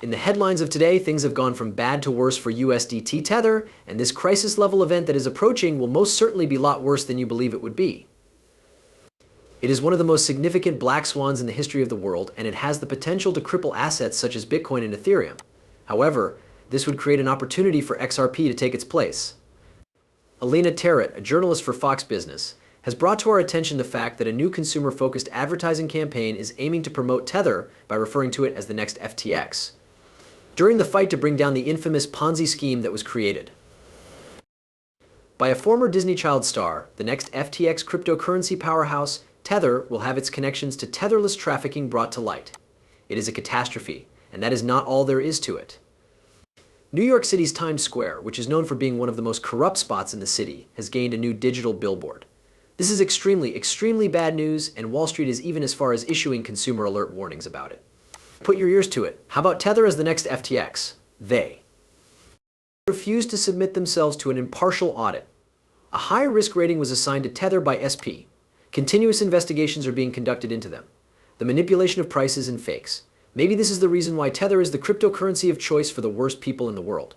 In the headlines of today, things have gone from bad to worse for USDT Tether, and this crisis level event that is approaching will most certainly be a lot worse than you believe it would be. It is one of the most significant black swans in the history of the world, and it has the potential to cripple assets such as Bitcoin and Ethereum. However, this would create an opportunity for XRP to take its place. Alina Terrett, a journalist for Fox Business, has brought to our attention the fact that a new consumer-focused advertising campaign is aiming to promote Tether by referring to it as the next FTX, during the fight to bring down the infamous Ponzi scheme that was created by a former Disney child star. The next FTX cryptocurrency powerhouse, Tether, will have its connections to tetherless trafficking brought to light. It is a catastrophe, and that is not all there is to it. New York City's Times Square, which is known for being one of the most corrupt spots in the city, has gained a new digital billboard. This is extremely bad news, and Wall Street is even as far as issuing consumer alert warnings about it. Put your ears to it. How about Tether as the next FTX? They refused to submit themselves to an impartial audit. A high risk rating was assigned to Tether by SP. Continuous investigations are being conducted into them. The manipulation of prices and fakes. Maybe this is the reason why Tether is the cryptocurrency of choice for the worst people in the world.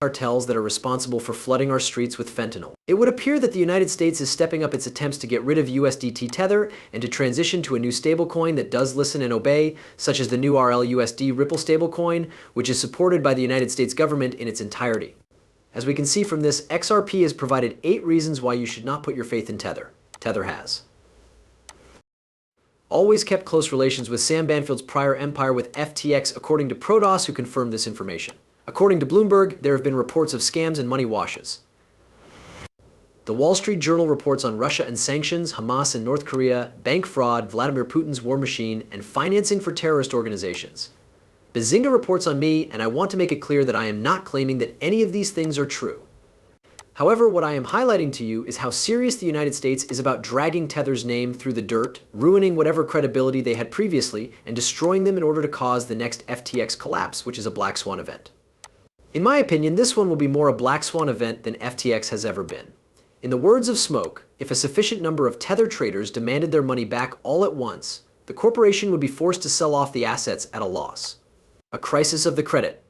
Cartels that are responsible for flooding our streets with fentanyl. It would appear that the United States is stepping up its attempts to get rid of USDT Tether and to transition to a new stablecoin that does listen and obey, such as the new Usd Ripple stablecoin, which is supported by the United States government in its entirety. As we can see from this, XRP has provided 8 reasons why you should not put your faith in Tether. Tether has always kept close relations with Sam Bankman-Fried's prior empire with FTX, according to Prodos, who confirmed this information. According to Bloomberg, there have been reports of scams and money washes. The Wall Street Journal reports on Russia and sanctions, Hamas and North Korea, bank fraud, Vladimir Putin's war machine, and financing for terrorist organizations. Bazinga reports on me, and I want to make it clear that I am not claiming that any of these things are true. However, what I am highlighting to you is how serious the United States is about dragging Tether's name through the dirt, ruining whatever credibility they had previously, and destroying them in order to cause the next FTX collapse, which is a black swan event. In my opinion, this one will be more a black swan event than FTX has ever been. In the words of Smoke, if a sufficient number of Tether traders demanded their money back all at once, the corporation would be forced to sell off the assets at a loss. A crisis of the credit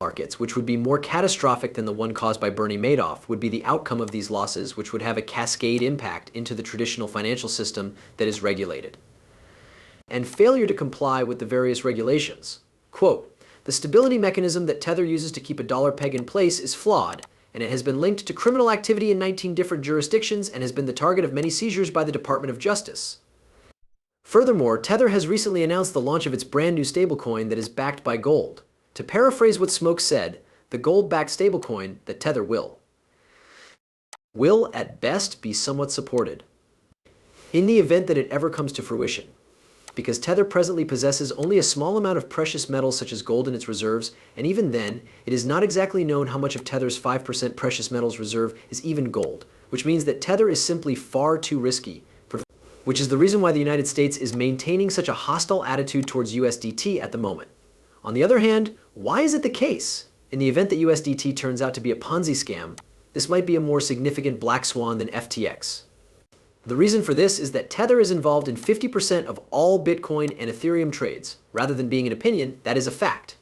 markets, which would be more catastrophic than the one caused by Bernie Madoff, would be the outcome of these losses, which would have a cascade impact into the traditional financial system that is regulated. And failure to comply with the various regulations. Quote, the stability mechanism that Tether uses to keep a dollar peg in place is flawed, and it has been linked to criminal activity in 19 different jurisdictions and has been the target of many seizures by the Department of Justice. Furthermore, Tether has recently announced the launch of its brand new stablecoin that is backed by gold. To paraphrase what Smoke said, the gold-backed stablecoin that Tether will at best be somewhat supported, in the event that it ever comes to fruition. Because Tether presently possesses only a small amount of precious metals such as gold in its reserves, and even then, it is not exactly known how much of Tether's 5% precious metals reserve is even gold, which means that Tether is simply far too risky, which is the reason why the United States is maintaining such a hostile attitude towards USDT at the moment. On the other hand, why is it the case? In the event that USDT turns out to be a Ponzi scam, this might be a more significant black swan than FTX. The reason for this is that Tether is involved in 50% of all Bitcoin and Ethereum trades. Rather than being an opinion, that is a fact.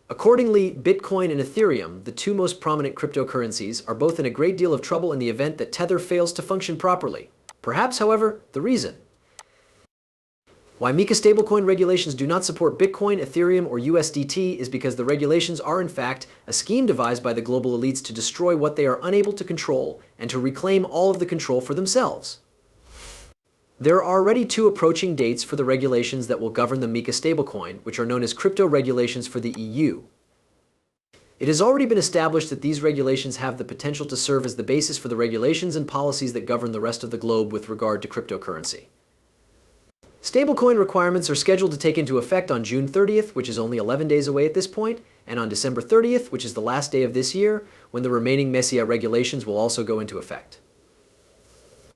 Accordingly, Bitcoin and Ethereum, the two most prominent cryptocurrencies, are both in a great deal of trouble in the event that Tether fails to function properly. Perhaps, however, the reason why MiCA stablecoin regulations do not support Bitcoin, Ethereum, or USDT is because the regulations are in fact a scheme devised by the global elites to destroy what they are unable to control and to reclaim all of the control for themselves. There are already 2 approaching dates for the regulations that will govern the MiCA stablecoin, which are known as crypto regulations for the EU. It has already been established that these regulations have the potential to serve as the basis for the regulations and policies that govern the rest of the globe with regard to cryptocurrency. Stablecoin requirements are scheduled to take into effect on June 30th, which is only 11 days away at this point, and on December 30th, which is the last day of this year, when the remaining MiCA regulations will also go into effect.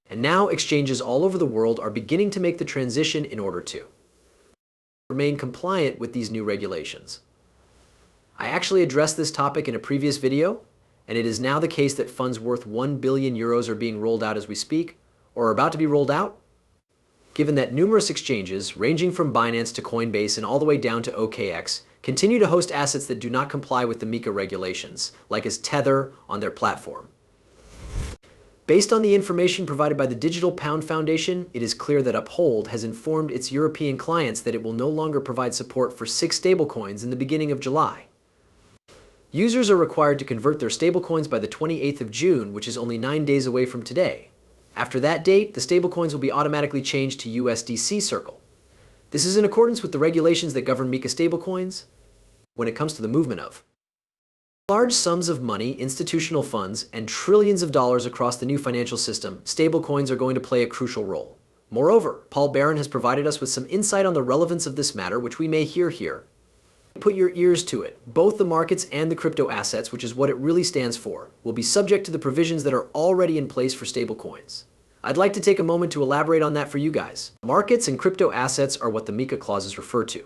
And now exchanges all over the world are beginning to make the transition in order to remain compliant with these new regulations. I actually addressed this topic in a previous video, and it is now the case that funds worth 1 billion euros are being rolled out as we speak, or are about to be rolled out. Given that numerous exchanges, ranging from Binance to Coinbase and all the way down to OKX, continue to host assets that do not comply with the MiCA regulations, like as Tether on their platform. Based on the information provided by the Digital Pound Foundation, it is clear that Uphold has informed its European clients that it will no longer provide support for 6 stablecoins in the beginning of July. Users are required to convert their stablecoins by the 28th of June, which is only 9 days away from today. After that date, the stablecoins will be automatically changed to USDC Circle. This is in accordance with the regulations that govern MiCA stablecoins when it comes to the movement of large sums of money, institutional funds, and trillions of dollars across the new financial system. Stablecoins are going to play a crucial role. Moreover, Paul Barron has provided us with some insight on the relevance of this matter, which we may hear here. Put your ears to it. Both the markets and the crypto assets, which is what it really stands for, will be subject to the provisions that are already in place for stablecoins. I'd like to take a moment to elaborate on that for you guys. Markets and crypto assets are what the MiCA clauses refer to.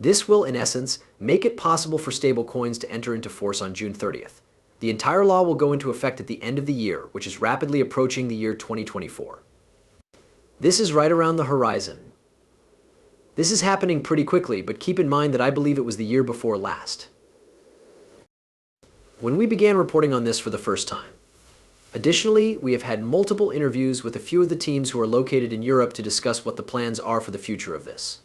This will, in essence, make it possible for stablecoins to enter into force on June 30th. The entire law will go into effect at the end of the year, which is rapidly approaching the year 2024. This is right around the horizon. This is happening pretty quickly, but keep in mind that I believe it was the year before last when we began reporting on this for the first time. Additionally, we have had multiple interviews with a few of the teams who are located in Europe to discuss what the plans are for the future of this.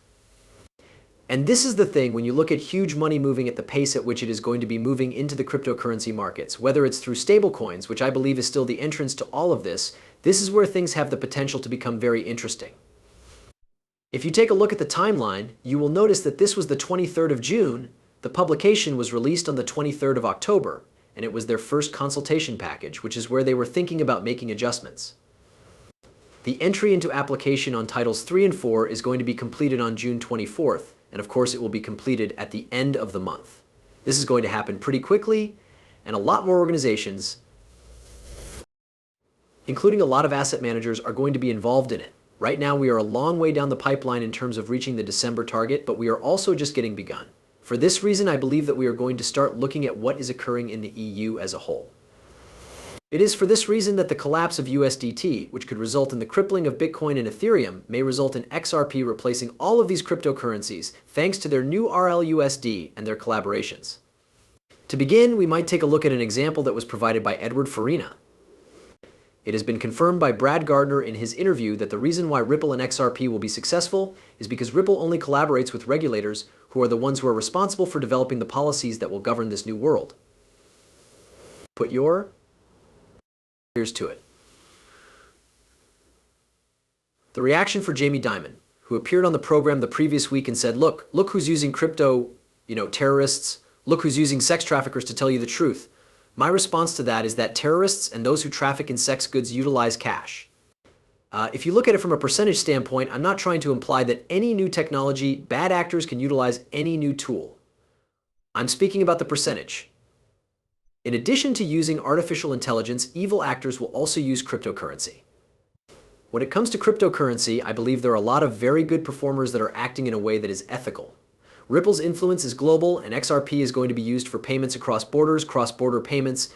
And this is the thing when you look at huge money moving at the pace at which it is going to be moving into the cryptocurrency markets, whether it's through stablecoins, which I believe is still the entrance to all of this, this is where things have the potential to become very interesting. If you take a look at the timeline, you will notice that this was the 23rd of June, the publication was released on the 23rd of October, and it was their first consultation package, which is where they were thinking about making adjustments. The entry into application on Titles 3 and 4 is going to be completed on June 24th, and of course it will be completed at the end of the month. This is going to happen pretty quickly, and a lot more organizations, including a lot of asset managers, are going to be involved in it. Right now we are a long way down the pipeline in terms of reaching the December target, but we are also just getting begun. For this reason, I believe that we are going to start looking at what is occurring in the EU as a whole. It is for this reason that the collapse of USDT, which could result in the crippling of Bitcoin and Ethereum, may result in XRP replacing all of these cryptocurrencies thanks to their new RLUSD and their collaborations. To begin, we might take a look at an example that was provided by Edward Farina. It has been confirmed by Brad Gardner in his interview that the reason why Ripple and XRP will be successful is because Ripple only collaborates with regulators who are the ones who are responsible for developing the policies that will govern this new world. Put your ears to it. The reaction for Jamie Dimon, who appeared on the program the previous week and said, look who's using crypto, terrorists, look who's using sex traffickers to tell you the truth. My response to that is that terrorists and those who traffic in sex goods utilize cash. If you look at it from a percentage standpoint, I'm not trying to imply that any new technology, bad actors can utilize any new tool. I'm speaking about the percentage. In addition to using artificial intelligence, evil actors will also use cryptocurrency. When it comes to cryptocurrency, I believe there are a lot of very good performers that are acting in a way that is ethical. Ripple's influence is global, and XRP is going to be used for payments across borders, cross-border payments,